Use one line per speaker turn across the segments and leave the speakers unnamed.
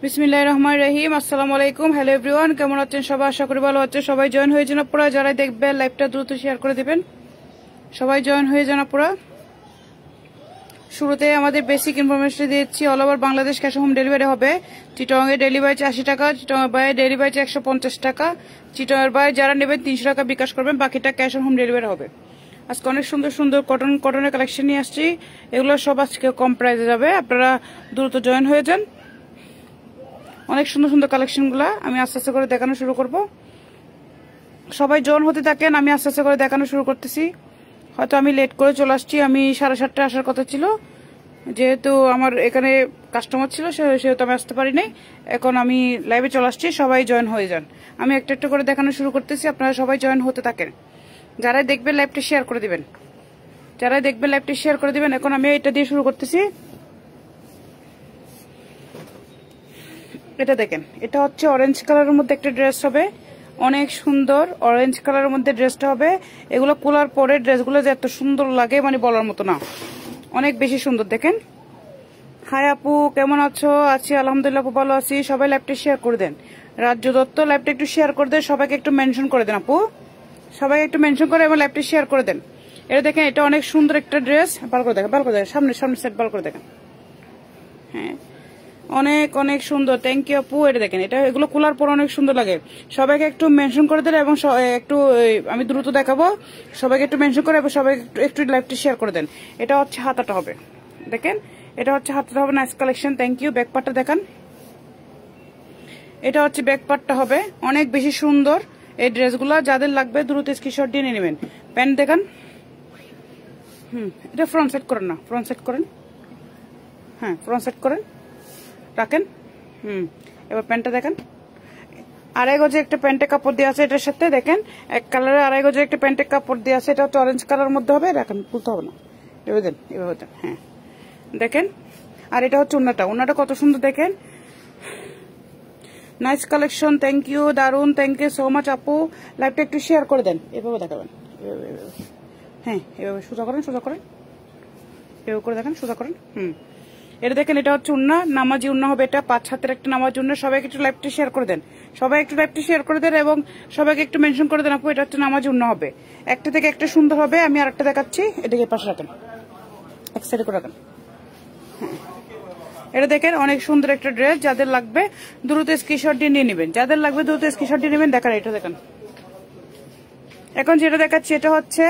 বিসমিল্লাহির রহমানির রহিম। আসসালামু আলাইকুম। হ্যালো এভরিওয়ান, কেমন আছেন সবাই? আশা করি ভালো আছেন। সবাই জয়েন হয়ে যান আপনারা, যারা দেখবেন লাইভটা দ্রুত শেয়ার করে দিবেন। সবাই জয়েন হয়ে যান আপনারা। শুরুতে আমাদের বেসিক ইনফরমেশন দিচ্ছি। All over Bangladesh cash home delivery হবে। চিটং এর ডেলিভারি 80 টাকা, চিটং এর বাইরে ডেলিভারি 150 টাকা। চিটং এর বাইরে যারা নেবেন 300 টাকা বিকাশ করবেন, বাকিটা ক্যাশ হোম ডেলিভারি হবে। আজকে অনেক সুন্দর সুন্দর কটনের কালেকশন নিয়ে আসছি। এগুলো সব আজকে কম প্রাইসে যাবে, আপনারা দ্রুত জয়েন হয়ে যান। অনেক সুন্দর সুন্দর কালেকশনগুলো আমি আস্তে আস্তে করে দেখানো শুরু করব। সবাই জয়েন হতে থাকেন, আমি আস্তে আস্তে করে দেখানো শুরু করতেছি। হয়তো আমি লেট করে চলে আসছি, আমি 7:30টায় আসার কথা ছিল, যেহেতু আমার এখানে কাস্টমার ছিল সেহেতু আমি আসতে পারিনি। এখন আমি লাইভে চলে আসছি, সবাই জয়েন হয়ে যান। আমি একটা একটা করে দেখানো শুরু করতেছি, আপনারা সবাই জয়েন হতে থাকেন। যারাই দেখবেন লাইভটা শেয়ার করে দিবেন, যারাই দেখবেন লাইভটা শেয়ার করে দিবেন। এখন আমি এটা দিয়ে শুরু করতেছি। এটা দেখেন, এটা হচ্ছে অরেঞ্জ কালারের মধ্যে একটা ড্রেস হবে, অনেক সুন্দর অরেঞ্জ কালারের মধ্যে ড্রেসটা হবে। এগুলো খোলার পরে ড্রেসগুলো যে এত সুন্দর লাগে মানে বলার মতো না, অনেক বেশি সুন্দর। দেখেন। হাই আপু, কেমন আছো? আছি আলহামদুলিল্লাহ, আপু ভালো আছি। সবাই লাইভটা শেয়ার করে দেন। রাজ্য দত্ত, লাইভটা একটু শেয়ার করে দেন, সবাইকে একটু মেনশন করে দেন আপু, সবাই একটু মেনশন করে এবং লাইভটা শেয়ার করে দেন। এটা দেখেন, এটা অনেক সুন্দর একটা ড্রেস। ভালো করে দেখেন, ভালো করে দেখেন, সামনে সামনে সেট ভালো করে দেখেন। হ্যাঁ, অনেক অনেক সুন্দর। থ্যাংক ইউ আপু। এটা দেখেন, এটা এগুলো খোলার পর অনেক সুন্দর লাগে। সবাইকে একটু মেনশন করে দেন এবং একটু আমি দ্রুত দেখাবো, সবাইকে একটু মেনশন করে এবং সবাই একটু লাইভটি শেয়ার করে দেন। এটা হচ্ছে হাতাটা হবে, দেখেন এটা হচ্ছে হাতাটা হবে। Nice collection, thank you. Back পার্টটা দেখান, এটা হচ্ছে ব্যাক পার্টটা হবে, অনেক বেশি সুন্দর। এই ড্রেসগুলো যাদের লাগবে দ্রুত স্ক্রিনশট দিয়ে নিয়ে নেবেন। প্যান্ট দেখান। এটা ফ্রন্ট সেট করেন না, ফ্রন্ট সেট করেন। হ্যাঁ, ফ্রন্ট সেট করেন, রাখেন। এবার প্যান্টটা দেখেন, 2.5 গজে একটা প্যান্টের কাপড় দিয়ে আছে এটার সাথে। দেখেন, এক কালারে 2.5 গজে একটা প্যান্টের কাপড় দিয়ে আছে। এটা হচ্ছে অরেঞ্জ কালার মধ্যে হবে। রাখেন, খুলতে হবে না, এভাবে দেন, এভাবে দেন। হ্যাঁ, দেখেন। আর এটা হচ্ছে ওন্নাটা কত সুন্দর দেখেন। নাইস কালেকশন, থ্যাংক ইউ, দারুন, থ্যাংক ইউ সো মাচ আপু। লাইভটা একটু শেয়ার করে দেন, এভাবে দেখাবেন। হ্যাঁ, এভাবে সোজা করেন, সোজা করেন, এভাবে করে দেখেন, সোজা করেন। এটা দেখেন, এটা হচ্ছে উন্না, নামাজি উন্না হবে। এটা 5 হাতের একটা নামাজি উন্না। সবাইকে একটু লাইভটা শেয়ার করে দেন, সবাই একটু লাইভটা শেয়ার করে দেন এবং সবাইকে একটু মেনশন করে দেন আপু। এটা হচ্ছে নামাজি উন্না হবে, একটা থেকে একটা সুন্দর হবে। আমি আরেকটা দেখাচ্ছি, এদিকে পাশে রাখেন, এক সাইডে করে রাখেন। এটা দেখেন, অনেক সুন্দর একটা ড্রেস। যাদের লাগবে দ্রুত স্ক্রিনশট দিয়ে নিয়ে নেবেন, যাদের লাগবে দ্রুত স্ক্রিনশট দিয়ে নেবেন। দেখেন, এটা দেখেন। এখন যেটা দেখাচ্ছি এটা হচ্ছে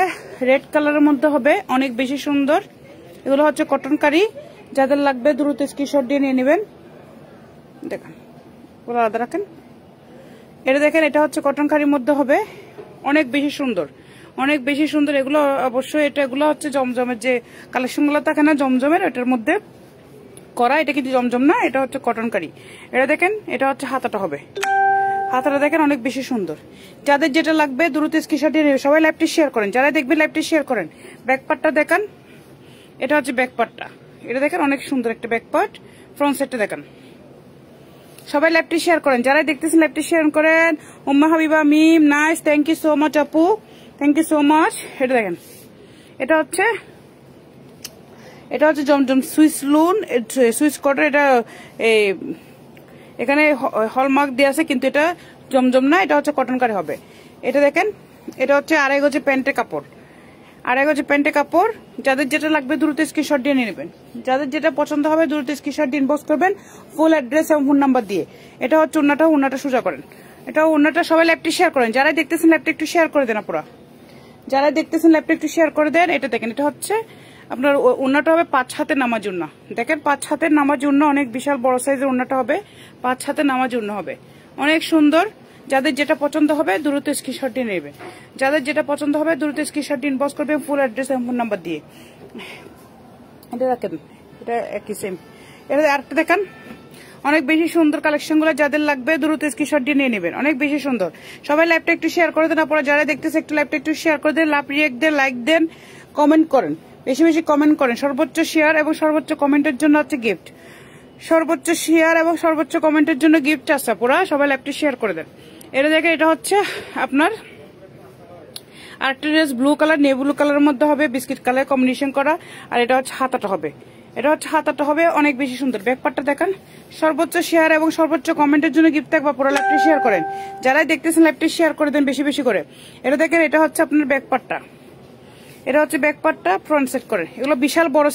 রেড কালারের মধ্যে হবে, অনেক বেশি সুন্দর। এগুলো হচ্ছে কটন কারি, যাদের লাগবে দ্রুত স্ক্রিনশট দিয়ে নিয়ে নেবেন। দেখেন, পুরো আলাদা রাখেন। এটা দেখেন, এটা হচ্ছে কটন কারির মধ্যে হবে, অনেক বেশি সুন্দর, অনেক বেশি সুন্দর। এগুলো অবশ্যই এগুলো হচ্ছে জমজমের যে কালেকশনগুলো থাকে না, জমজমের, এটার মধ্যে করা। এটা কিন্তু জমজম না, এটা হচ্ছে কটন কারি। এটা দেখেন, এটা হচ্ছে হাতাটা হবে, হাতাটা দেখেন অনেক বেশি সুন্দর। যাদের যেটা লাগবে দ্রুত স্ক্রিনশট দিয়ে নেবেন। সবাই লাইভটি শেয়ার করেন, যারা দেখবেন লাইভটি শেয়ার করেন। ব্যাক পার্টটা দেখান, এটা হচ্ছে ব্যাক পার্টটা। এটা দেখেন, অনেক সুন্দর একটা ব্যাক পার্ট। ফ্রন্ট সাইডটা দেখান। সবাই লাইভটি শেয়ার করেন, যারাই দেখতেছেন লাইভটি শেয়ার করেন। Umme Habiba Mim, nice, thank you so much আপু, থ্যাংক ইউ সো মাচ। এটা দেখেন, এটা হচ্ছে Zamzam Swiss lawn, Swiss cotton. এটা এখানে হলমার্ক দিয়ে আছে, কিন্তু এটা জমজম না, এটা হচ্ছে কটন কারি হবে। এটা দেখেন, এটা হচ্ছে 2.5 গজে প্যান্টের কাপড়, 2.5 গজে প্যান্টের কাপড়। যাদের যেটা লাগবে দ্রুত স্ক্রিনশট দিয়ে নিয়ে নেবেন, যাদের যেটা পছন্দ হবে দ্রুত স্ক্রিনশট দিয়ে ইনবক্স করবেন ফুল অ্যাড্রেস এবং ফোন নাম্বার দিয়ে। এটা হচ্ছে উন্নাটা সোজা করেন। এটা উন্নাটা সবাই ল্যাপটি শেয়ার করেন, যারাই দেখতেছেন ল্যাপটি একটু শেয়ার করে দেন আপুরা, যারা দেখতেছেন ল্যাপটি একটু শেয়ার করে দেন। এটা দেখেন, এটা হচ্ছে আপনার উন্নাটা হবে 5 হাতের নামাজ উন্না। দেখেন, 5 হাতের নামাজ উন্না, অনেক বিশাল বড় সাইজের উন্নাটা হবে, 5 হাতের নামাজ উন্না হবে, অনেক সুন্দর। যাদের যেটা পছন্দ হবে দ্রুত স্ক্রিনশট দিয়ে নেবেন, যাদের যেটা পছন্দ হবে দ্রুত স্ক্রিনশট দিয়ে ইনবক্স করবেন ফুল অ্যাড্রেস এবং ফোন নাম্বার দিয়ে। এটা দেখেন, এটা একই সেম। এটা আরেকটা দেখেন, অনেক বেশি সুন্দর কালেকশনগুলো। যাদের লাগবে দ্রুত স্ক্রিনশট দিয়ে নিয়ে নেবেন, অনেক বেশি সুন্দর। সবাই লাইভটা একটু শেয়ার করে দেন আপনারা, যারা দেখতেছে একটু লাইভটা একটু শেয়ার করে দেন, লাভ রিয়েক্ট দেন, লাইক দেন, কমেন্ট করেন, বেশি বেশি কমেন্ট করেন। সর্বোচ্চ শেয়ার এবং সর্বোচ্চ কমেন্টের জন্য হচ্ছে গিফট, সর্বোচ্চ শেয়ার এবং সর্বোচ্চ কমেন্টের জন্য গিফট আছে পুরা। সবাই লাইভটা শেয়ার করে দেন। এটা দেখেন, এটা হচ্ছে আপনার আরেকটা dress blue colour, navy blue কালারের মধ্যে হবে, বিস্কিট কালার কম্বিনেশন করা। আর এটা হচ্ছে হাতাটা হবে, এটা হচ্ছে হাতাটা হবে অনেক বেশি সুন্দর। ব্যাকপার্টটা দেখেন, সর্বোচ্চ শেয়ার এবং সর্বোচ্চ কমেন্টের জন্য গিফট থাকবে। পুরো লাইভটি শেয়ার করেন, যারাই দেখতেছেন লাইভটি শেয়ার করে দেন বেশি বেশি করে। এটা দেখেন, এটা হচ্ছে আপনার ব্যাকপার্টটা, এটা হচ্ছে ব্যাকপার্টটা ফ্রন্ট সেট করে। এগুলো বিশাল বড়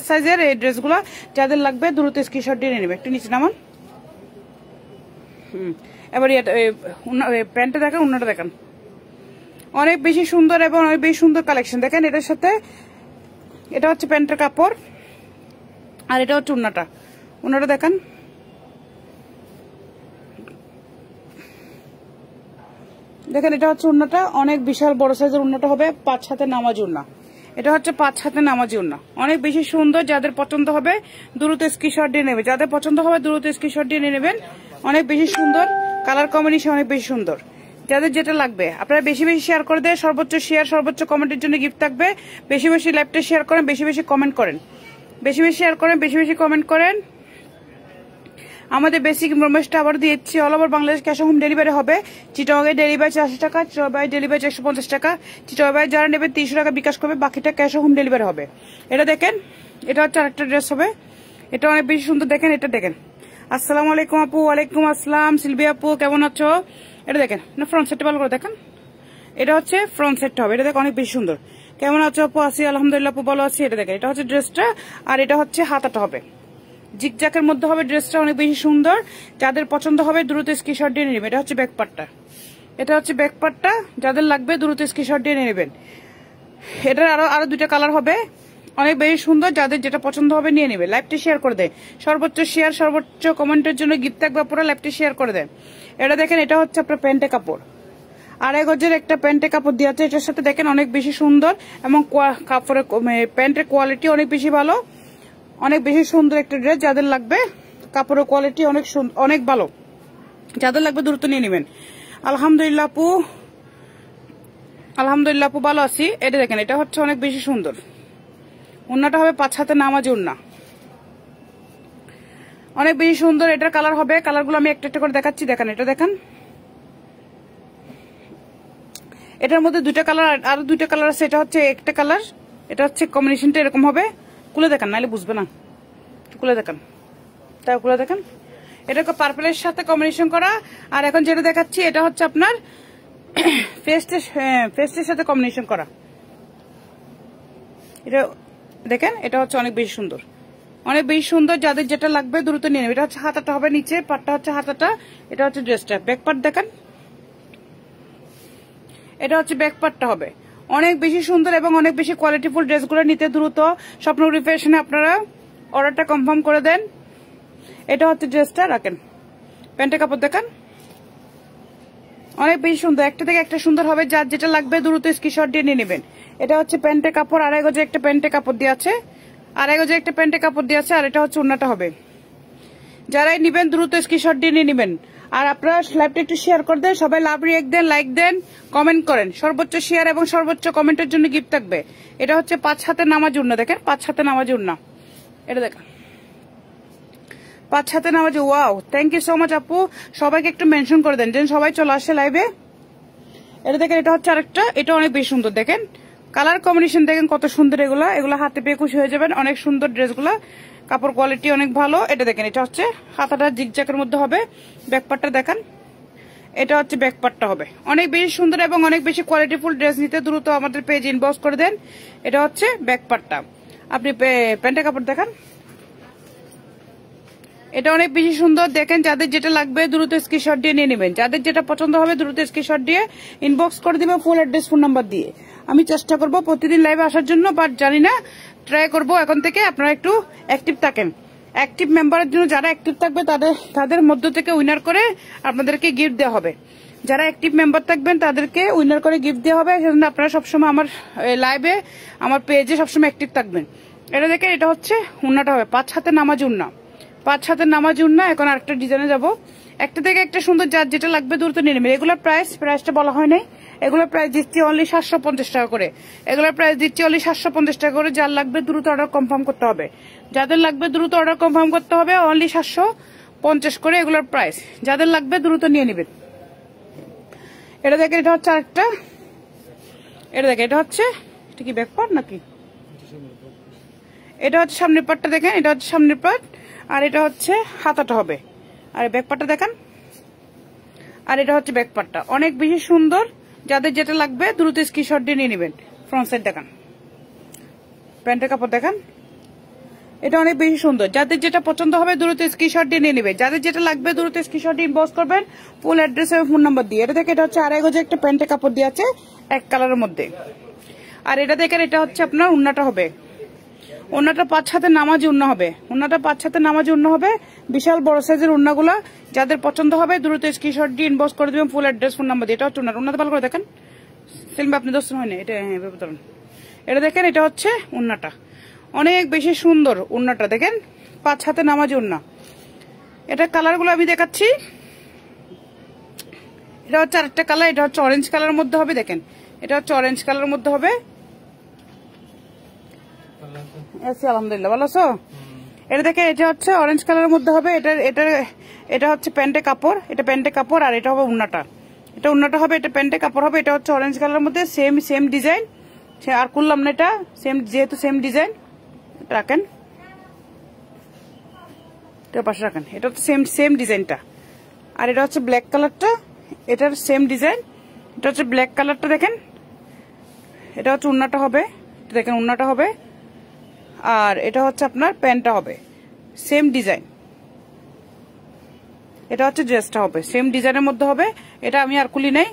সাইজের এই ড্রেসগুলো, যাদের লাগবে দ্রুত স্ক্রিনশট দিয়ে নেবে। একটু নিচে নামান। এবার প্যান্টটা দেখেন, ওন্নাটা দেখেন, অনেক বেশি সুন্দর এবং অনেক বেশি সুন্দর কালেকশন। দেখেন এটার সাথে, এটা হচ্ছে প্যান্টের কাপড় আর এটা হচ্ছে ওন্নাটা। ওন্নাটা দেখেন, দেখেন এটা হচ্ছে ওন্নাটা, অনেক বিশাল বড় সাইজের ওন্নাটা হবে, 5 হাতে নামাজি ওন্না। এটা হচ্ছে 5 হাতে নামাজি ওন্না, অনেক বেশি সুন্দর। যাদের পছন্দ হবে দ্রুত স্ক্রিনশট দিয়ে নেবে, যাদের পছন্দ হবে দ্রুত স্ক্রিনশট দিয়ে নিয়ে নেবেন। অনেক বেশি সুন্দর, কালার কম্বিনেশন অনেক বেশি সুন্দর। যাদের যেটা লাগবে আপনারা বেশি বেশি শেয়ার করে দেন, সর্বোচ্চ শেয়ার সর্বোচ্চ কমেন্টের জন্য গিফট থাকবে। বেশি বেশি লাইভটা শেয়ার করেন, বেশি বেশি কমেন্ট করেন, বেশি বেশি শেয়ার করেন, বেশি বেশি কমেন্ট করেন। আমাদের বেসিক ইনফরমেশনটা আবার দিয়েছি, all over Bangladesh cash on home delivery হবে। চিটাগাংয়ে ডেলিভারি 80 টাকা, চিটাগাংয়ে ডেলিভারি 150 টাকা। চিটাগাংয়ে যারা নেবে 300 টাকা বিকাশ করবে, বাকিটা ক্যাশ অন হোম ডেলিভারি হবে। এটা দেখেন, এটা হচ্ছে আরেকটা ড্রেস হবে, এটা অনেক বেশি সুন্দর। দেখেন এটা দেখেন। আসসালামু আলাইকুম আপু। ওয়ালাইকুম আসসালাম সিলভি আপু, কেমন আছো? এটা দেখেন না, ফ্রন্ট সেটটা ভালো করে দেখেন, এটা হচ্ছে ফ্রন্ট সেটটা হবে। এটা দেখেন অনেক বেশি সুন্দর। কেমন আছো আপু? আছি আলহামদুলিল্লাহ আপু, ভালো আছি। এটা দেখেন, এটা হচ্ছে ড্রেসটা আর এটা হচ্ছে হাতাটা হবে, জিগজ্যাকের মধ্যে হবে ড্রেসটা, অনেক বেশি সুন্দর। যাদের পছন্দ হবে দ্রুত স্ক্রিনশট দিয়ে নেবেন। এটা হচ্ছে ব্যাকপার্টটা, এটা হচ্ছে ব্যাকপার্টটা, যাদের লাগবে দ্রুত স্ক্রিনশট দিয়ে নেবেন। এটার আরো দুইটা কালার হবে, অনেক বেশি সুন্দর। যাদের যেটা পছন্দ হবে নিয়ে নেবে। লাইভটি শেয়ার করে দেয়, সর্বোচ্চ শেয়ার সর্বোচ্চ কমেন্টের জন্য গিফট থাকবে। পুরো লাইভটি শেয়ার করে দেয়। এটা দেখেন, এটা হচ্ছে আপনার প্যান্টে কাপড়, 2.5 গজের একটা প্যান্টে কাপড় দিয়ে আছে। এটার সাথে দেখেন অনেক বেশি সুন্দর এবং কাপড়ের প্যান্টের কোয়ালিটি অনেক বেশি ভালো, অনেক বেশি সুন্দর একটা ড্রেস। যাদের লাগবে কাপড়ের কোয়ালিটি অনেক ভালো, যাদের লাগবে দ্রুত নিয়ে নেবেন। আলহামদুলিল্লাহ আপু, আলহামদুলিল্লাহ আপু, ভালো আছি। এটা দেখেন, এটা হচ্ছে অনেক বেশি সুন্দর। ওন্নাটা হবে 5 হাতে নামাজি ওন্না, অনেক বেশি সুন্দর। এটার কালার হবে, কালারগুলো আমি একটা একটা করে দেখাচ্ছি। দেখেন এটা দেখেন, এটার মধ্যে দুইটা কালার, আর দুইটা কালার আছে। এটা হচ্ছে একটা কালার, এটা হচ্ছে কম্বিনেশনটা এরকম হবে। খুলে দেখেন, নাহলে বুঝবে না। খুলে দেখেন, তাই খুলে দেখেন। এটা পার্পলের সাথে কম্বিনেশন করা। আর এখন যেটা দেখাচ্ছি এটা হচ্ছে আপনার ফেস্টের সাথে কম্বিনেশন করা। এটা দেখেন, এটা হচ্ছে অনেক বেশি সুন্দর, অনেক বেশি সুন্দর। যাদের যেটা লাগবে দ্রুত নিয়ে নেবে। এটা হচ্ছে হাতাটা হবে, নিচে পাটটা হচ্ছে হাতাটা। এটা হচ্ছে ড্রেসটা। ব্যাক পার্ট দেখেন, এটা হচ্ছে ব্যাক পার্টটা হবে, অনেক বেশি সুন্দর এবং অনেক বেশি কোয়ালিটিফুল। ড্রেসগুলো নিতে দ্রুত স্বপ্নপুরি ফ্যাশনে আপনারা অর্ডারটা কনফার্ম করে দেন। এটা হচ্ছে ড্রেসটা, রাখেন। প্যান্টের কাপড় দেখেন, অনেক বেশি সুন্দর, একটা থেকে একটা সুন্দর হবে। যার যেটা লাগবে দ্রুত স্ক্রিনশট দিয়ে নিয়ে নেবেন। এটা হচ্ছে প্যান্টের কাপড়, 2.5 গজে একটা প্যান্টের কাপড় দিয়ে আছে, 2.5 গজে একটা প্যান্টের কাপড় দিয়ে আছে। আর এটা হচ্ছে ওন্নাটা হবে। যারাই নিবেন দ্রুত স্ক্রিনশট দিয়ে নিয়ে নেবেন। আর আপনারা লাইভটা একটু শেয়ার করে দেন, সবাই লাভ রিয়েক্ট দেন, লাইক দেন, কমেন্ট করেন। সর্বোচ্চ শেয়ার এবং সর্বোচ্চ কমেন্টের জন্য গিফট থাকবে। এটা হচ্ছে 5 হাতে নামাজি ওন্না, দেখেন 5 হাতে নামাজি ওন্না। এটা দেখেন 5 হাতে নামাজি। Wow, thank you so much আপু। সবাইকে একটু মেনশন করে দেন যেন সবাই চলে আসে লাইভে। এটা দেখেন, এটা হচ্ছে আরেকটা, এটা অনেক বেশি সুন্দর। দেখেন কালার কম্বিনেশন দেখেন কত সুন্দর। এগুলো হাতে পেয়ে খুশি হয়ে যাবেন। অনেক সুন্দর ড্রেসগুলো, কাপড় কোয়ালিটি অনেক ভালো। এটা দেখেন, এটা হচ্ছে হাতাটা জিগজ্যাকের মধ্যে হবে। ব্যাকপার্টটা দেখেন, এটা হচ্ছে ব্যাকপার্টটা হবে, অনেক বেশি সুন্দর এবং অনেক বেশি কোয়ালিটিফুল। ড্রেস নিতে দ্রুত আমাদের পেজ ইনবক্স করে দেন। এটা হচ্ছে ব্যাকপার্টটা। আপনি প্যান্টের কাপড় দেখেন, এটা অনেক বেশি সুন্দর। দেখেন যাদের যেটা লাগবে দ্রুত স্ক্রিনশট দিয়ে নিয়ে নেবেন। যাদের যেটা পছন্দ হবে দ্রুত স্ক্রিনশট দিয়ে ইনবক্স করে দিবে ফুল অ্যাড্রেস, ফোন নাম্বার দিয়ে। আমি চেষ্টা করব প্রতিদিন লাইভে আসার জন্য, বাট জানি না, ট্রাই করব। এখন থেকে আপনারা একটু অ্যাক্টিভ থাকেন। অ্যাক্টিভ মেম্বারের জন্য যারা অ্যাক্টিভ থাকবে তাদের মধ্য থেকে উইনার করে আপনাদেরকে গিফট দেওয়া হবে। যারা অ্যাক্টিভ মেম্বার থাকবেন তাদেরকে উইনার করে গিফট দেওয়া হবে। সেজন্য আপনারা সবসময় আমার লাইভে, আমার পেজে সবসময় অ্যাক্টিভ থাকবেন। এটা দেখে, এটা হচ্ছে উন্নাটা হবে 5 হাতে নামাজি উন্না, 5 হাতের নামাজি উন্না। এখন আরেকটা ডিজাইনে যাবো। একটা থেকে একটা সুন্দর, যার যেটা লাগবে দ্রুত নিয়ে নেবেন। এগুলোর প্রাইসটা বলা হয় নাই। এগুলোর প্রাইস দিচ্ছি অনলি 750 টাকা করে। এগুলোর প্রাইস দিচ্ছি অনলি 750 টাকা করে। যার লাগবে দ্রুত অর্ডার কনফার্ম করতে হবে। যাদের লাগবে দ্রুত অর্ডার কনফার্ম করতে হবে। অনলি 750 করে এগুলোর প্রাইস। যাদের লাগবে দ্রুত নিয়ে নেবেন। এটা দেখেন, এটা হচ্ছে আরেকটা। এটা দেখেন, এটা হচ্ছে, এটা কি ব্যাকপার্ট নাকি? এটা হচ্ছে সামনের পাটটা দেখেন, এটা হচ্ছে সামনের পাট, আর এটা হচ্ছে হাতাটা হবে, আর ব্যাক পাটটা দেখেন, আর এটা হচ্ছে ব্যাক পাটটা। অনেক বেশি সুন্দর, যাদের যেটা লাগবে দ্রুত স্ক্রিনশট দিয়ে নিয়ে নেবেন। ফ্রন্ট সাইড দেখান, প্যান্টের কাপড় দেখান, এটা অনেক বেশি সুন্দর। যাদের যেটা পছন্দ হবে দ্রুত স্ক্রিনশট দিয়ে নিয়ে নেবেন। যাদের যেটা লাগবে দ্রুত স্ক্রিনশট দিয়ে ইনবক্স করবেন ফুল অ্যাড্রেস এবং ফোন নাম্বার দিয়ে। এটা দেখে এটা হচ্ছে 2.5 গজে একটা প্যান্টের কাপড় দিয়ে আছে এক কালারের মধ্যে। আর এটা দেখেন এটা হচ্ছে আপনার উন্নাটা হবে, উন্নাটা 5 হাতের নামাজি উন্না হবে, উন্নাটা 5 হাতের নামাজি উন্না হবে। বিশাল বড় সাইজের উন্নাগুলো যাদের পছন্দ হবে দ্রুত স্ক্রিনশট দিয়ে ইনবক্স করে দেবেন ফুল অ্যাড্রেস ফোন নাম্বার দিয়ে। এটা হচ্ছে উন্নাটা, উন্নাটা ভালো করে দেখেন সেলমি, আপনি দোস্ত হয় না এটা, হ্যাঁ ধরুন এটা দেখেন, এটা হচ্ছে উন্নাটা অনেক বেশি সুন্দর। উন্নাটা দেখেন 5 হাতে নামাজি উন্না। এটা কালারগুলো আমি দেখাচ্ছি, এটা হচ্ছে আরেকটা কালার, এটা হচ্ছে অরেঞ্জ কালারের মধ্যে হবে। দেখেন এটা হচ্ছে অরেঞ্জ কালারের মধ্যে হবে। আলহামদুলিল্লাহ, ভালো আছো? এটা দেখে এটা হচ্ছে অরেঞ্জ কালারের মধ্যে হবে। এটা হচ্ছে প্যান্টের কাপড়, এটা প্যান্টের কাপড়, আর এটা হবে উন্নাটা, এটা উন্নাটা হবে, এটা প্যান্টের কাপড় হবে। এটা হচ্ছে অরেঞ্জ কালারের মধ্যে সেম ডিজাইন, আর করলাম না এটা সেম, যেহেতু সেম ডিজাইন রাখেন, এটা পাশে রাখেন। এটা হচ্ছে সেম ডিজাইনটা, আর এটা হচ্ছে ব্ল্যাক কালারটা, এটার সেম ডিজাইন। এটা হচ্ছে ব্ল্যাক কালারটা দেখেন, এটা হচ্ছে উন্নাটা হবে, দেখেন উন্নাটা হবে, আর এটা হচ্ছে আপনার প্যান্টটা হবে সেম ডিজাইন। এটা হচ্ছে ড্রেসটা হবে সেম ডিজাইনের মধ্যে হবে। এটা আমি আর খুলি নাই।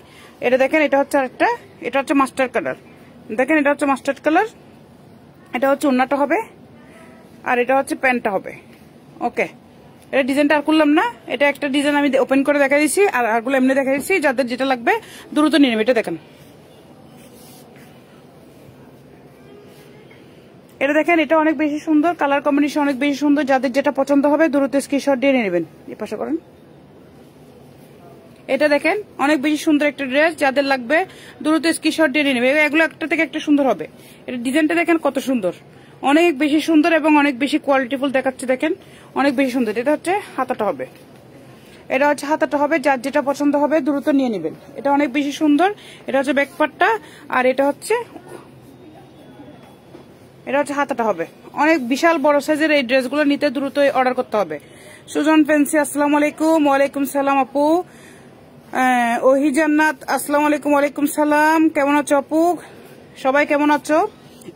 এটা দেখেন এটা হচ্ছে আরেকটা, এটা হচ্ছে মাস্টার্ড কালার, দেখেন এটা হচ্ছে মাস্টার্ড কালার। এটা হচ্ছে উন্নাটা হবে, আর এটা হচ্ছে প্যান্টটা হবে। ওকে, এটা ডিজাইনটা আর করলাম না, এটা একটা ডিজাইন আমি ওপেন করে দেখা দিচ্ছি, আর আরগুলো এমনি দেখা দিচ্ছি। যাদের যেটা লাগবে দ্রুত নিয়ে নেবে। এটা দেখেন, এটা দেখেন এটা অনেক বেশি সুন্দর, কালার কম্বিনেশন অনেক বেশি সুন্দর। যাদের যেটা পছন্দ হবে দ্রুত স্ক্রিনশট দিয়ে নিয়ে নেবেন। এই পাশে করেন, এটা দেখেন অনেক বেশি সুন্দর একটা ড্রেস, যাদের লাগবে দ্রুত স্ক্রিনশট দিয়ে নিয়ে নেবে। এগুলো একটা থেকে একটা সুন্দর হবে। এটা ডিজাইনটা দেখেন কত সুন্দর, অনেক বেশি সুন্দর এবং অনেক বেশি কোয়ালিটিফুল দেখাচ্ছে, দেখেন অনেক বেশি সুন্দর। এটা হচ্ছে হাতাটা হবে, এটা হচ্ছে হাতাটা হবে। যার যেটা পছন্দ হবে দ্রুত নিয়ে নেবেন। এটা অনেক বেশি সুন্দর। এটা হচ্ছে ব্যাক পার্টটা, আর এটা হচ্ছে হাতাটা হবে। অনেক বিশাল বড় সাইজের এই ড্রেসগুলো নিতে দ্রুত অর্ডার করতে হবে। সুজন ফ্যান্সি আসসালামু আলাইকুম। ওয়ালাইকুম সালাম আপু। ওহি জান্নাত আসসালামু আলাইকুম। ওয়ালাইকুম সালাম, কেমন আছো আপু? সবাই কেমন আছো?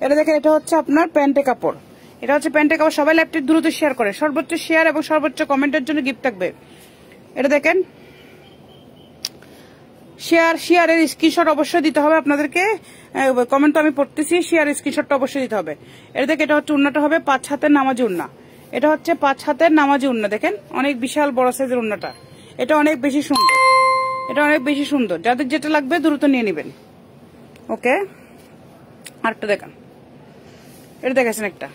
এটা দেখেন এটা হচ্ছে আপনার প্যান্টের কাপড়, এটা হচ্ছে প্যান্টের কাপড়। সবাই ল্যাপটপ দ্রুত শেয়ার করে, সর্বোচ্চ শেয়ার এবং সর্বোচ্চ কমেন্টের জন্য গিফট থাকবে। এটা দেখেন শেয়ারের স্ক্রিনশট অবশ্যই দিতে হবে আপনাদেরকে। কমেন্ট তো আমি পড়তেছি, শেয়ার স্ক্রিনশটটা অবশ্যই দিতে হবে। এটা দেখে এটা হচ্ছে উন্নাটা হবে 5 হাতের নামাজি উন্না। এটা হচ্ছে 5 হাতের নামাজি উন্না, দেখেন অনেক বিশাল বড় সাইজের উন্নাটা। এটা অনেক বেশি সুন্দর, এটা অনেক বেশি সুন্দর। যাদের যেটা লাগবে দ্রুত নিয়ে নেবেন। ওকে, আরেকটা দেখান, এটা দেখাচ্ছেন একটা,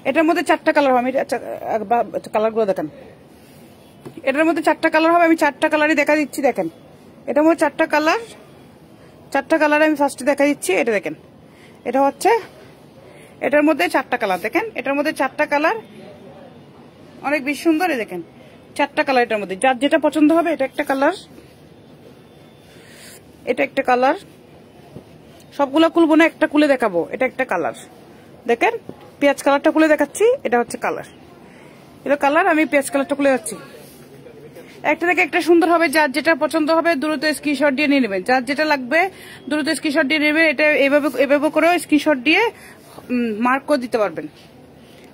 এটার মধ্যে 4টা কালার হবে। কালারগুলো দেখেন, এটার মধ্যে 4টা কালার হবে। আমি 4টা কালারই দেখা দিচ্ছি। দেখেন এটার মধ্যে 4টা কালার আমি ফার্স্টে দেখা দিচ্ছি। এটা দেখেন এটা হচ্ছে এটার মধ্যে 4টা কালার, দেখেন এটার মধ্যে 4টা কালার অনেক বেশি সুন্দর। দেখেন 4টা কালার এটার মধ্যে, যার যেটা পছন্দ হবে। এটা একটা কালার, এটা একটা কালার, সবগুলো খুলবো না, একটা খুলে দেখাবো। এটা একটা কালার, দেখেন পেঁয়াজ কালারটা খুলে দেখাচ্ছি। এটা হচ্ছে কালার, এটা কালার, আমি পেঁয়াজ কালারটা খুলে যাচ্ছি। একটা থেকে একটা সুন্দর হবে। যার যেটা পছন্দ হবে দ্রুত স্ক্রিনশট দিয়ে নিয়ে নেবেন। যার যেটা লাগবে দ্রুত স্ক্রিনশট দিয়ে নেবেন। এটা এভাবে করেও স্ক্রিনশট দিয়ে মার্ক করে দিতে পারবেন।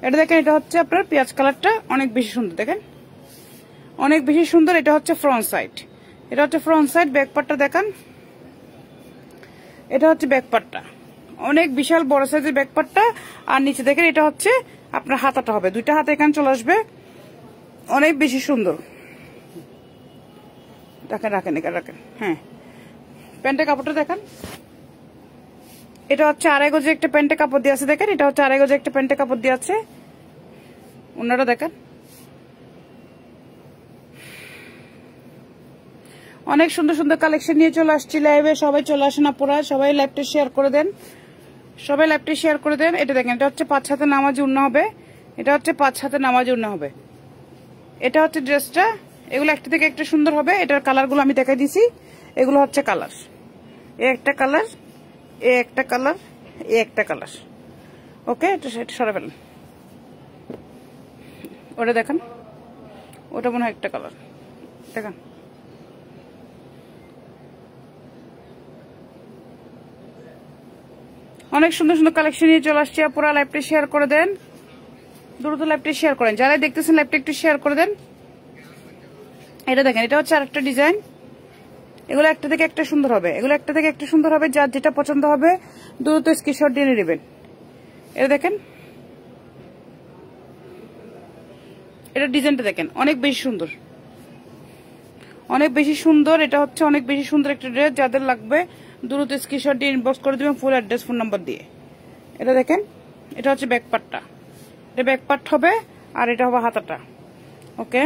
এটা দেখেন এটা হচ্ছে আপনার পেঁয়াজ কালারটা অনেক বেশি সুন্দর, দেখেন অনেক বেশি সুন্দর। এটা হচ্ছে ফ্রন্ট সাইড, এটা হচ্ছে ফ্রন্ট সাইড। ব্যাক পার্টটা দেখান, এটা হচ্ছে ব্যাক পার্টটা, অনেক বিশাল বড় সাইজের ব্যাক পার্টটা। আর নিচে দেখেন এটা হচ্ছে আপনার হাতাটা হবে, 2টা হাতে এখানে চলে আসবে, অনেক বেশি সুন্দর। রাখেন এখানে রাখেন। হ্যাঁ, প্যান্টের কাপড়টা দেখান, এটা হচ্ছে 2.5 গজে একটা প্যান্টের কাপড় দিয়ে আছে। দেখেন এটা হচ্ছে 2.5 গজে একটা প্যান্টের কাপড় দিয়ে আছে। ওনারা দেখেন অনেক সুন্দর সুন্দর কালেকশন নিয়ে চলে আসছি লাইভে। সবাই চলে আসেন আপনারা, সবাই লাইভটা শেয়ার করে দেন, সবাই লাইভটা শেয়ার করে দেন। এটা দেখেন এটা হচ্ছে 5 হাতে নামাজি উন্না হবে, এটা হচ্ছে 5 হাতে নামাজি উন্না হবে। এটা হচ্ছে ড্রেসটা, এগুলো একটা থেকে একটা সুন্দর হবে। এটার কালারগুলো আমি দেখাই দিছি, এগুলো হচ্ছে কালার। এ একটা কালার, এ একটা কালার, এই একটা কালার। ওকে, এটা সরা ফেলেন। ওটা দেখেন, ওটা মনে হয় একটা কালার, দেখেন। অনেক সুন্দর সুন্দর কালেকশন নিয়ে চলে আসছি। পুরো লাইভটা শেয়ার করে দেন, দ্রুত লাইভটা শেয়ার করেন। যারা দেখতেছেন লাইভটা একটু শেয়ার করে দেন। এটা দেখেন, এটা হচ্ছে আরেকটা ডিজাইন। এগুলো একটা থেকে একটা সুন্দর হবে, এগুলো একটা থেকে একটা সুন্দর হবে। যার যেটা পছন্দ হবে দ্রুত স্ক্রিনশট দিয়ে নেবেন। এটা দেখেন, এটা ডিজাইনটা দেখেন, অনেক বেশি সুন্দর, অনেক বেশি সুন্দর। এটা হচ্ছে অনেক বেশি সুন্দর একটা ড্রেস। যাদের লাগবে দ্রুত স্ক্রিনশট দিয়ে ইনবক্স করে দিবেন ফুল অ্যাড্রেস ফোন নাম্বার দিয়ে। এটা দেখেন, এটা হচ্ছে ব্যাক পার্টটা, এটা ব্যাক পার্ট হবে আর এটা হবে হাতাটা। ওকে,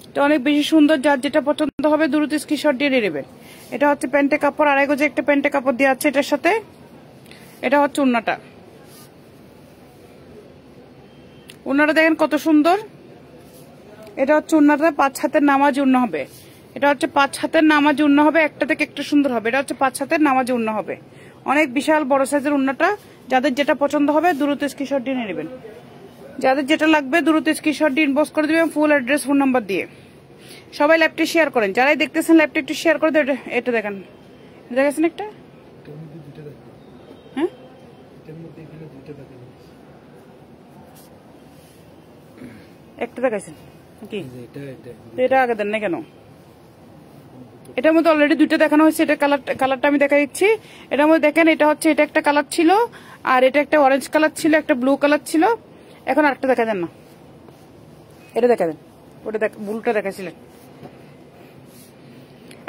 এটা অনেক বেশি সুন্দর। যার যেটা পছন্দ হবে দ্রুত স্ক্রিনশট দিয়ে নেবেন। এটা হচ্ছে প্যান্টের কাপড়, আড়াই গজে একটা প্যান্টের কাপড় দেওয়া আছে এটার সাথে। এটা হচ্ছে ওড়নাটা, ওড়নাটা দেখেন কত সুন্দর। এটা হচ্ছে ওড়নাটা 5 হাতের নামাজ ওড়না হবে। এটা হচ্ছে 5 হাতের নামাজ ওড়না হবে, একটা থেকে একটা সুন্দর হবে। এটা হচ্ছে 5 হাতের নামাজ ওড়না হবে, অনেক বিশাল বড় সাইজের ওড়নাটা। যাদের যেটা পছন্দ হবে দ্রুত স্ক্রিনশট দিয়ে নেবেন। যাদের যেটা লাগবে দ্রুত স্ক্রিনশট দিয়ে ইনবক্স করে দিবেন ফুল অ্যাড্রেস ফোন নাম্বার দিয়ে। সবাই ল্যাপটপ শেয়ার করেন, যারাই দেখতেছেন ল্যাপটপ একটু শেয়ার করে দেন। এটা দেখেন, দেখেছেন একটা, হ্যাঁ একটা দেখাইছেন কি? এটা আগে দেন না কেন? এটার মধ্যে অলরেডি দুইটা দেখানো হয়েছে। এটা কালারটা আমি দেখা দিচ্ছি। এটার মধ্যে দেখেন, এটা হচ্ছে, এটা একটা কালার ছিল আর এটা একটা অরেঞ্জ কালার ছিল, একটা ব্লু কালার ছিল। এখন আরেকটা দেখা দেন না, এটা দেখা দেন। ওটা ব্লুটা দেখাছিলেন।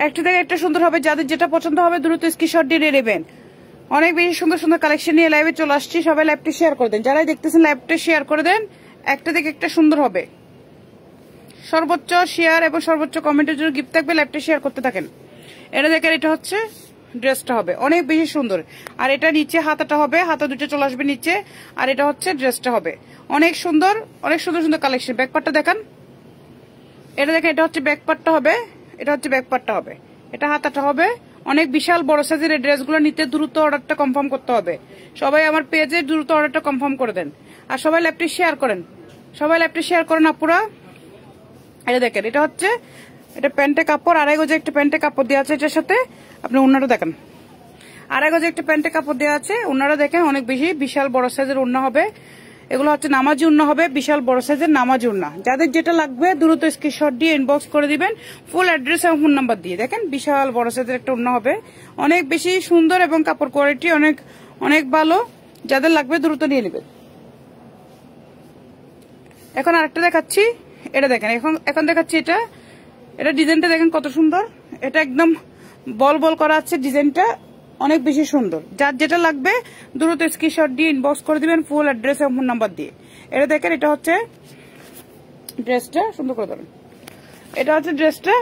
একটা থেকে একটা সুন্দর হবে। যাদের যেটা পছন্দ হবে দ্রুত স্ক্রিনশট দিয়ে নেবেন। অনেক বেশি সুন্দর সুন্দর কালেকশন নিয়ে লাইভে চলে আসছি। সবাই লাইভটা শেয়ার করে দেন, যারাই দেখতেছেন লাইভটা শেয়ার করে দেন। একটা থেকে একটা সুন্দর হবে। সর্বোচ্চ শেয়ার এবং সর্বোচ্চ কমেন্টের জন্য গিফট থাকবে, লাইভটা শেয়ার করতে থাকেন। এটা দেখেন, এটা হচ্ছে ড্রেসটা হবে অনেক বেশি সুন্দর। আর এটা নিচে হাতাটা হবে, হাতা দুটো চলে আসবে নিচে। আর এটা হচ্ছে ড্রেসটা হবে অনেক সুন্দর, অনেক সুন্দর সুন্দর কালেকশন। ব্যাকপার্টটা দেখান, এটা দেখেন, এটা হচ্ছে ব্যাকপার্টটা হবে, এটা হচ্ছে ব্যাকপার্টটা হবে, এটা হাতাটা হবে। অনেক বিশাল বড় সাইজের এই ড্রেসগুলো নিতে দ্রুত অর্ডারটা কনফার্ম করতে হবে। সবাই আমার পেজে দ্রুত অর্ডারটা কনফার্ম করে দেন। আর সবাই ল্যাপটপ শেয়ার করেন, সবাই ল্যাপটপ শেয়ার করেন আপুরা। এটা দেখেন, এটা হচ্ছে, এটা প্যান্টের কাপড়, আড়াই গজে একটা প্যান্টের কাপড় দেওয়া আছে এটার সাথে। আপনি ওড়নাটা দেখেন, আড়াই গজে একটা প্যান্টের কাপড় দেওয়া আছে। ওড়নাটা দেখেন, অনেক বেশি বিশাল বড় সাইজের ওড়না হবে। এগুলো হচ্ছে নামাজি ওড়না হবে, বিশাল বড় সাইজের নামাজি ওড়না। যাদের যেটা লাগবে দ্রুত স্ক্রিনশট দিয়ে ইনবক্স করে দিবেন ফুল অ্যাড্রেস এবং ফোন নাম্বার দিয়ে। দেখেন, বিশাল বড় সাইজের একটা ওড়না হবে, অনেক বেশি সুন্দর এবং কাপড় কোয়ালিটি অনেক অনেক ভালো। যাদের লাগবে দ্রুত নিয়ে নেবেন। এখন আরেকটা দেখাচ্ছি, এটা দেখেন, এখন দেখাচ্ছি এটা। এটা ডিজাইনটা দেখেন কত সুন্দর। এটা একদম বল বল করা আছে, ডিজাইনটা অনেক বেশি সুন্দর। যার যেটা লাগবে দ্রুত স্ক্রিনশট দিয়ে ইনবক্স করে দিবেন ফুল অ্যাড্রেস এবং ফোন নাম্বার দিয়ে। এটা দেখেন, এটা হচ্ছে ড্রেসটা, সুন্দর করে ধরেন। এটা হচ্ছে ড্রেসটা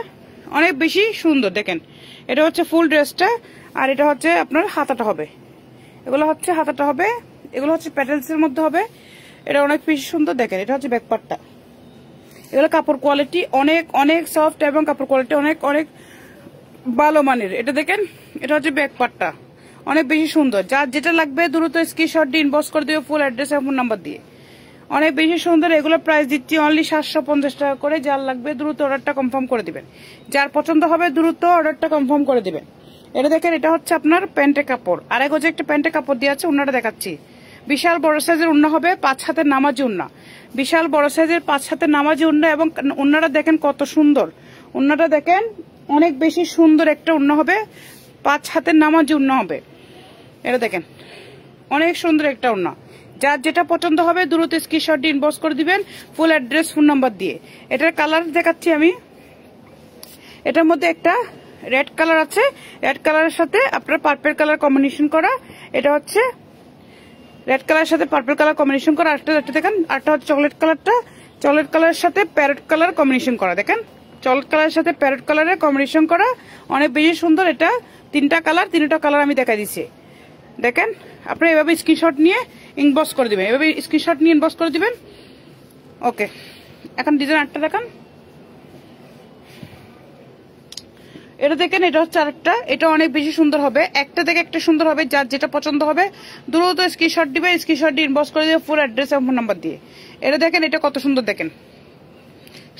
অনেক বেশি সুন্দর। দেখেন, এটা হচ্ছে ফুল ড্রেসটা। আর এটা হচ্ছে আপনার হাতাটা হবে, এগুলো হচ্ছে হাতাটা হবে, এগুলো হচ্ছে প্যাটেলসের মধ্যে হবে। এটা অনেক বেশি সুন্দর। দেখেন, এটা হচ্ছে ব্যাকপার্টটা। এগুলো কাপড় কোয়ালিটি অনেক অনেক সফট এবং কাপড় কোয়ালিটি অনেক অনেক ভালো মানের। এটা দেখেন, এটা হচ্ছে ব্যাকপার্টটা, অনেক বেশি সুন্দর। যার যেটা লাগবে দ্রুত স্ক্রিনশট দিয়ে ইনবক্স করে দিও ফুল অ্যাড্রেস এবং ফোন নাম্বার দিয়ে। অনেক বেশি সুন্দর। এগুলো প্রাইস দিচ্ছি অনলি 750 টাকা করে। যার লাগবে দ্রুত অর্ডারটা কনফার্ম করে দিবেন। যার পছন্দ হবে দ্রুত অর্ডারটা কনফার্ম করে দিবেন। এটা দেখেন, এটা হচ্ছে আপনার প্যান্টের কাপড়, আড়াই গজে একটা প্যান্টের কাপড় দিয়ে আছে। ওড়নাটা দেখাচ্ছি, বিশাল বড় সাইজের ওড়না হবে, 5 হাতের নামাজি ওড়না, বিশাল বড় সাইজের 5 হাতের নামাজি ওড়না। এবং ওড়নাটা দেখেন কত সুন্দর, ওড়নাটা দেখেন অনেক বেশি সুন্দর একটা ওড়না হবে, 5 হাতের নামাজি ওড়না হবে। এটা দেখেন, অনেক সুন্দর একটা ওড়না। যার যেটা পছন্দ হবে দ্রুত স্ক্রিনশট দিয়ে ইনবক্স করে দিবেন ফুল অ্যাড্রেস ফোন নাম্বার দিয়ে। এটার কালার দেখাচ্ছি আমি। এটার মধ্যে একটা রেড কালার আছে, রেড কালারের সাথে আপনার পার্পল কালার কম্বিনেশন করা। এটা হচ্ছে রেড কালারের সাথে পার্পল কালার কম্বিনেশন করা। আরেকটা দেখেন, আরেকটা হচ্ছে চকলেট কালারটা, চকলেট কালারের সাথে প্যারট কালার কম্বিনেশন করা। দেখেন, চকলেট কালারের সাথে প্যারট কালারের কম্বিনেশন করা, অনেক বেশি সুন্দর। এটা 3টা কালার, 3টা কালার আমি দেখা দিচ্ছি। দেখেন, আপনি এভাবে স্ক্রিনশট নিয়ে ইনবক্স করে দিবেন, এভাবে স্ক্রিনশট নিয়ে ইনবক্স করে দিবেন। ওকে, এখন ডিজাইন 8টা দেখান। এটা দেখেন, এটা হচ্ছে আরেকটা, এটা অনেক বেশি সুন্দর হবে, একটা থেকে একটা সুন্দর হবে, যার যেটা পছন্দ হবে দ্রুত স্ক্রিনশট দিবে, স্ক্রিনশট দিয়ে ইনবক্স করে দিবে ফুল অ্যাড্রেস এবং ফোন নাম্বার দিয়ে। এটা দেখেন, এটা কত সুন্দর দেখেন।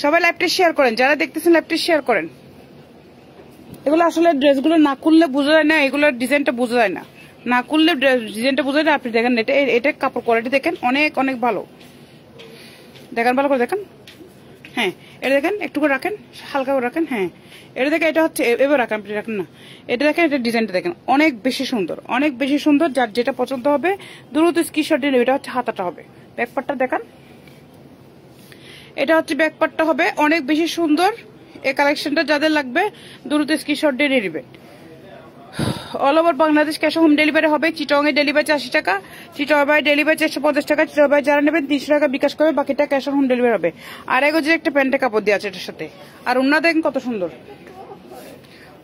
সবাই লাইভটা শেয়ার করেন, যারা দেখতেছেন লাইভটা শেয়ার করেন। এগুলো আসলে ড্রেসগুলো না খুললে বোঝা যায় না, এগুলোর ডিজাইনটা বোঝা যায় না, না খুললে ডিজাইনটা বোঝা যায় না। আপনি দেখেন এটা কাপড় কোয়ালিটি দেখেন, অনেক অনেক ভালো দেখেন, ভালো করে দেখেন। হ্যাঁ, এটা দেখেন, একটু করে রাখেন, হালকা করে রাখেন। হ্যাঁ, এটা দেখেন, এটা হচ্ছে এবার রাখেন, আপনি রাখেন না, এটা দেখেন, এটা ডিজাইনটা দেখেন, অনেক বেশি সুন্দর, অনেক বেশি সুন্দর। যার যেটা পছন্দ হবে দ্রুত স্ক্রিনশট দিয়ে নেবে। এটা হচ্ছে হাতাটা হবে, ব্যাকপার্টটা দেখান, এটা হচ্ছে ব্যাকপার্টটা হবে, অনেক বেশি সুন্দর। এই কালেকশনটা যাদের লাগবে দ্রুত স্ক্রিনশট দিয়ে নেবেন। All over Bangladesh cash home delivery হবে। চিটং এর ডেলিভারি 80 টাকা, চিটং ডেলিভারি 450 টাকা, চিটং যারা নেবেন 300 টাকা বিকাশ করে, বাকিটা ক্যাশ হোম ডেলিভারি হবে। আর এগো যে একটা প্যান্টে কাপড় দেওয়া আছে এটার সাথে। আর ওন্না দেখেন কত সুন্দর,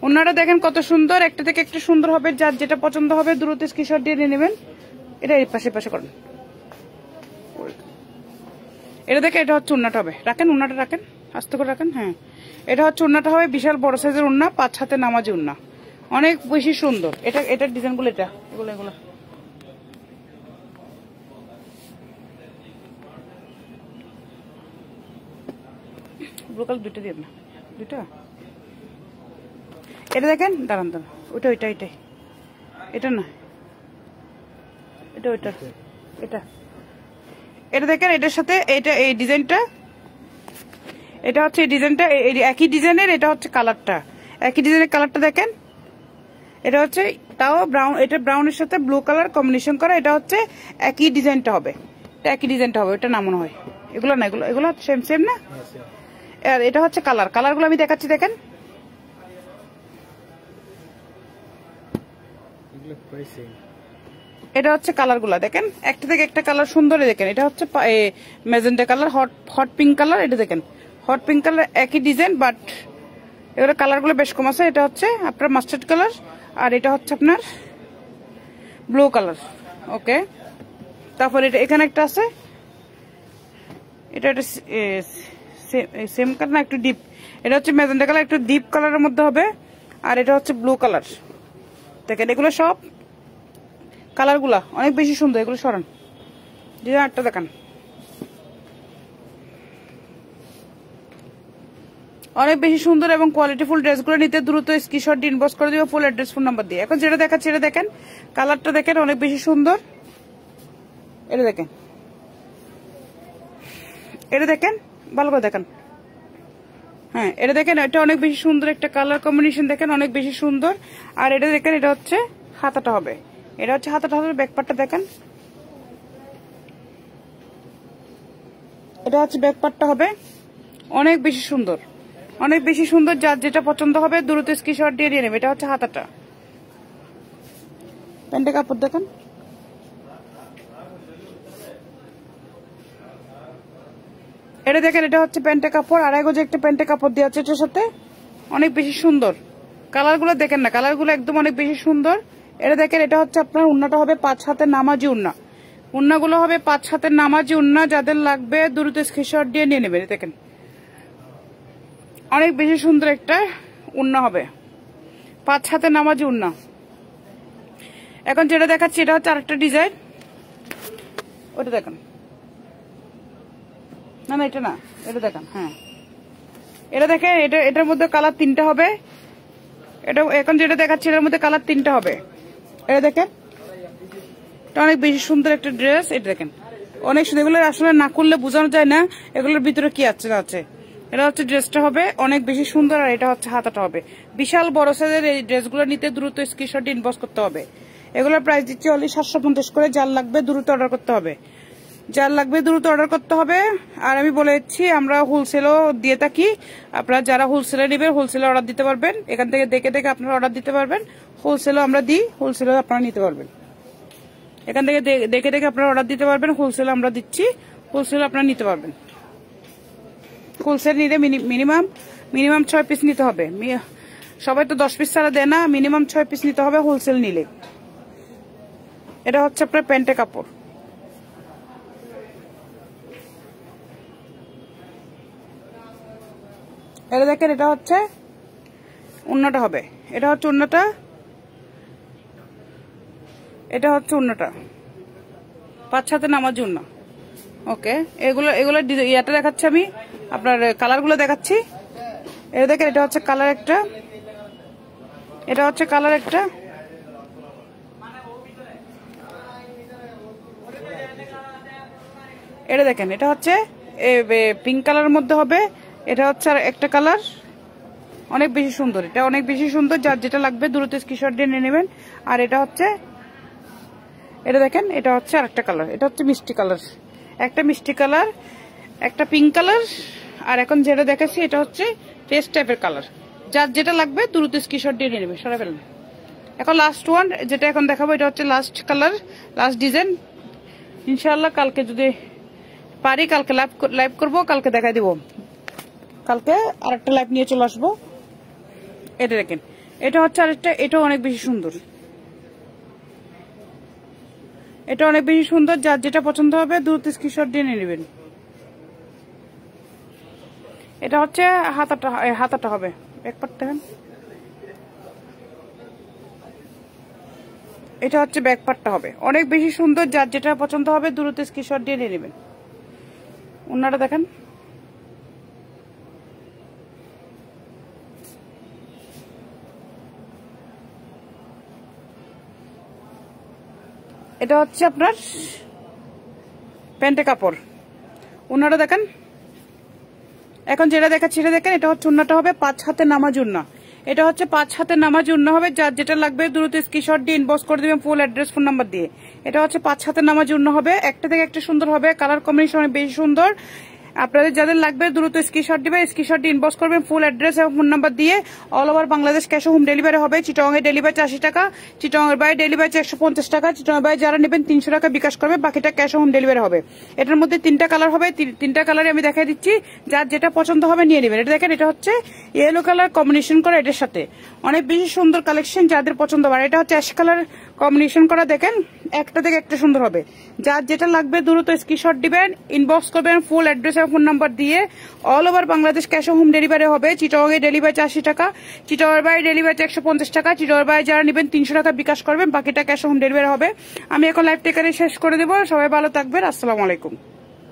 ওন্নাটা দেখেন কত সুন্দর, একটা থেকে একটা সুন্দর হবে। যার যেটা পছন্দ হবে দ্রুত স্ক্রিনশট দিয়ে নিয়ে নেবেন। এটা এই পাশে পাশে করেন, এটা দেখে, এটা হচ্ছে ওন্নাটা হবে, রাখেন ওন্নাটা রাখেন, আস্তে করে রাখেন। হ্যাঁ, এটা হচ্ছে ওন্নাটা হবে, বিশাল বড় সাইজের ওন্না, 5 হাতে নামাজি ওন্না, অনেক বেশি সুন্দর। এটার ডিজাইন গুলো, এটা এগুলো এগুলো ব্লু কালার দুইটা দিয়ে না, দুইটা। এটা দেখেন, দাঁড়ান দাঁড়ান, ওইটা ওইটা এটাই, এটা না, এটা ওইটা, এটা এটা দেখেন, এটার সাথে এটা এই ডিজাইনটা, এটা হচ্ছে এই ডিজাইনটা একই ডিজাইনের, এটা হচ্ছে কালারটা একই ডিজাইনের, কালারটা দেখেন, এটা হচ্ছে তাও ব্রাউন, এটা ব্রাউনের সাথে ব্লু কালার কম্বিনেশন করা, এটা হচ্ছে একই ডিজাইনটা হবে, এটা একই ডিজাইনটা হবে, এটা না মনে হয়, এগুলো না, এগুলো এগুলো সেম সেম না। আর এটা হচ্ছে কালার, কালারগুলো আমি দেখাচ্ছি দেখেন, এটা হচ্ছে কালারগুলো দেখেন, একটা থেকে একটা কালার সুন্দর দেখেন। এটা হচ্ছে magenta colour, hot pink colour, এটা দেখেন হট পিঙ্ক কালার, একই ডিজাইন বাট এগুলো কালারগুলো বেশ কম আছে। এটা হচ্ছে আপনার মাস্টার্ড কালার, আর এটা হচ্ছে আপনার ব্লু কালার। ওকে, তারপর এটা এখানে একটা আছে, এটা একটা সেম কালার না, একটু ডিপ, এটা হচ্ছে ম্যাজেন্টা কালার, একটু ডিপ কালারের মধ্যে হবে। আর এটা হচ্ছে ব্লু কালার, দেখেন এগুলো সব কালারগুলা অনেক বেশি সুন্দর। এগুলো সরান, ডিজাইনটা দেখান, অনেক বেশি সুন্দর এবং কোয়ালিটিফুল ড্রেসগুলো নিতে দ্রুত স্ক্রিনশট দিয়ে ইনবক্স করে দিবে ফুল অ্যাড্রেস ফোন নাম্বার দিয়ে। এখন যেটা দেখাচ্ছি এটা দেখেন, কালারটা দেখেন, অনেক বেশি সুন্দর। এটা দেখেন, এটা দেখেন, ভালো করে দেখেন। হ্যাঁ, এটা দেখেন, এটা অনেক বেশি সুন্দর একটা কালার কম্বিনেশন, দেখেন অনেক বেশি সুন্দর। আর এটা দেখেন, এটা হচ্ছে হাতাটা হবে, এটা হচ্ছে হাতাটা হবে, ব্যাকপার্টটা দেখেন, এটা হচ্ছে ব্যাকপার্টটা হবে, অনেক বেশি সুন্দর, অনেক বেশি সুন্দর। যার যেটা পছন্দ হবে দ্রুত স্ক্রিনশট দিয়ে নিয়ে নেবে। এটা হচ্ছে হাতাটা, প্যান্টের কাপড় দেখেন, এটা দেখেন, এটা হচ্ছে প্যান্টের কাপড়, আর এগো যে একটা প্যান্টের কাপড় দেওয়া আছে এটার সাথে, অনেক বেশি সুন্দর। কালারগুলো দেখেন না, কালারগুলো একদম অনেক বেশি সুন্দর। এটা দেখেন, এটা হচ্ছে আপনার উন্নাটা হবে 5 হাতের নামাজি উন্না, উন্নাগুলো হবে 5 হাতের নামাজি উন্না। যাদের লাগবে দ্রুত স্ক্রিনশট দিয়ে নিয়ে নেবেন। দেখেন অনেক বেশি সুন্দর একটা উন্না হবে, 5 হাতের নামাজি উন্না। এখন যেটা দেখাচ্ছি এটা হচ্ছে আরেকটা ডিজাইন, ওটা দেখেন, না না এটা না, এটা দেখেন। হ্যাঁ, এটা দেখেন, এটার মধ্যে কালার 3টা হবে। এটা এখন যেটা দেখাচ্ছি এটার মধ্যে কালার 3টা হবে। এটা দেখেন, এটা অনেক বেশি সুন্দর একটা ড্রেস। এটা দেখেন অনেক সুন্দর, এগুলো আসলে না করলে বোঝানো যায় না এগুলোর ভিতরে কি আছে না আছে। এটা হচ্ছে ড্রেসটা হবে অনেক বেশি সুন্দর, আর এটা হচ্ছে হাতাটা হবে। বিশাল বড় সাইজের এই ড্রেসগুলো নিতে দ্রুত স্ক্রিনশট ইনবক্স করতে হবে। এগুলোর প্রাইস দিচ্ছি অনলি 750 করে। যার লাগবে দ্রুত অর্ডার করতে হবে, যার লাগবে দ্রুত অর্ডার করতে হবে। আর আমি বলে দিচ্ছি আমরা হোলসেলও দিয়ে থাকি, আপনারা যারা হোলসেলে নেবেন হোলসেলে অর্ডার দিতে পারবেন। এখান থেকে দেখে দেখে আপনারা অর্ডার দিতে পারবেন, হোলসেলও আমরা দিই, হোলসেলও আপনারা নিতে পারবেন। এখান থেকে দেখে দেখে আপনারা অর্ডার দিতে পারবেন, হোলসেল আমরা দিচ্ছি, হোলসেল আপনারা নিতে পারবেন। হোলসেল নিলে মিনিমাম 6 পিস নিতে হবে। সবাই তো 10 পিস ছাড়া দেয় না, মিনিমাম 6 পিস নিতে হবে হোলসেল নিলে। এটা হচ্ছে আপনার প্যান্টের কাপড়, এটা দেখেন, এটা হচ্ছে ওড়নাটা হবে, এটা হচ্ছে ওড়নাটা, এটা হচ্ছে ওড়নাটা 5 হাতে নামার জন্য। ওকে, এগুলো ইয়াটা দেখাচ্ছি আমি, আপনার কালারগুলো দেখাচ্ছি। এটা দেখেন, এটা হচ্ছে কালার একটা, এটা হচ্ছে কালার একটা, এটা দেখেন, এটা হচ্ছে পিঙ্ক কালারের মধ্যে হবে। এটা হচ্ছে আর একটা কালার, অনেক বেশি সুন্দর, এটা অনেক বেশি সুন্দর। যার যেটা লাগবে দ্রুত স্ক্রিনশট দিয়ে নিয়ে নেবেন। আর এটা হচ্ছে, এটা দেখেন, এটা হচ্ছে আরেকটা কালার, এটা হচ্ছে মিষ্টি কালার, একটা মিষ্টি কালার, একটা পিঙ্ক কালার, আর এখন যেটা দেখাচ্ছি এটা হচ্ছে পেস্ট টাইপের কালার। যার যেটা লাগবে দ্রুত স্ক্রিনশট দিয়ে নিয়ে নেবেন, সরা ফেলেন। এখন লাস্ট ওয়ান যেটা এখন দেখাবো, এটা হচ্ছে লাস্ট কালার, লাস্ট ডিজাইন। ইনশাআল্লাহ কালকে যদি পারি কালকে লাইভ করবো, কালকে দেখাই দিব, কালকে আরেকটা লাইভ নিয়ে চলে আসবো। এটা দেখেন, এটা হচ্ছে আরেকটা, এটাও অনেক বেশি সুন্দর, এটা অনেক বেশি সুন্দর। যার যেটা পছন্দ হবে দ্রুত স্ক্রিনশট দিয়ে নিয়ে নেবেন। এটা হচ্ছে হাতাটা হবে, এক পাট দেখেন, এটা হচ্ছে ব্যাক পার্টটা হবে, অনেক বেশি সুন্দর। যার যেটা পছন্দ হবে দ্রুত স্ক্রিনশট দিয়ে নিয়ে নেবেন। ওনাটা দেখেন, এটা হচ্ছে আপনার প্যান্টের কাপড়। ওনাটা দেখেন, এখন যেটা দেখাচ্ছি সেটা দেখেন, এটা হচ্ছে ওনাটা হবে 5 হাতে নামাজ ওড়না, এটা হচ্ছে 5 হাতে নামাজ ওড়না হবে। যার যেটা লাগবে দ্রুত স্ক্রিনশট দিয়ে ইনবক্স করে দিবেন ফুল অ্যাড্রেস ফোন নাম্বার দিয়ে। এটা হচ্ছে 5 হাতে নামাজ ওড়না হবে, একটা থেকে একটা সুন্দর হবে, কালার কম্বিনেশন অনেক বেশি সুন্দর। আপনাদের যাদের লাগবে দ্রুত স্ক্রিনশট দিবেন, স্ক্রিনশট দিয়ে ইনবক্স করবেন ফুল অ্যাড্রেস এবং ফোন নাম্বার দিয়ে। All over Bangladesh cash home delivery হবে। চিটং এর ডেলিভারি 80 টাকা, চিটং এর বাইরে ডেলিভারি 150 টাকা, চিটং এর বাইরে যারা নেবেন 300 টাকা বিকাশ করবে, বাকিটা ক্যাশ হোম ডেলিভারি হবে। এটার মধ্যে 3টা কালার হবে, 3টা কালারে আমি দেখাই দিচ্ছি। যার যেটা পছন্দ হবে নিয়ে নেবেন। এটা দেখেন, এটা হচ্ছে ইয়েলো কালার কম্বিনেশন করা, এটার সাথে অনেক বেশি সুন্দর কালেকশন, যাদের পছন্দ হবে। এটা হচ্ছে অ্যাশ কালার কম্বিনেশন করা, দেখেন একটা থেকে একটা সুন্দর হবে। যার যেটা লাগবে দ্রুত স্ক্রিনশট দিবেন, ইনবক্স করবেন ফুল অ্যাড্রেস এবং ফোন নাম্বার দিয়ে। All over Bangladesh cash home delivery হবে। চিটং এর ডেলিভারি 80 টাকা, চিটং এর বাইরে ডেলিভারি 150 টাকা, চিটং এর বাইরে যারা নেবেন 300 টাকা বিকাশ করবেন, বাকিটা ক্যাশ হোম ডেলিভারি হবে। আমি এখন লাইভ টেকারে শেষ করে দেবো। সবাই ভালো থাকবেন, আসসালামু আলাইকুম।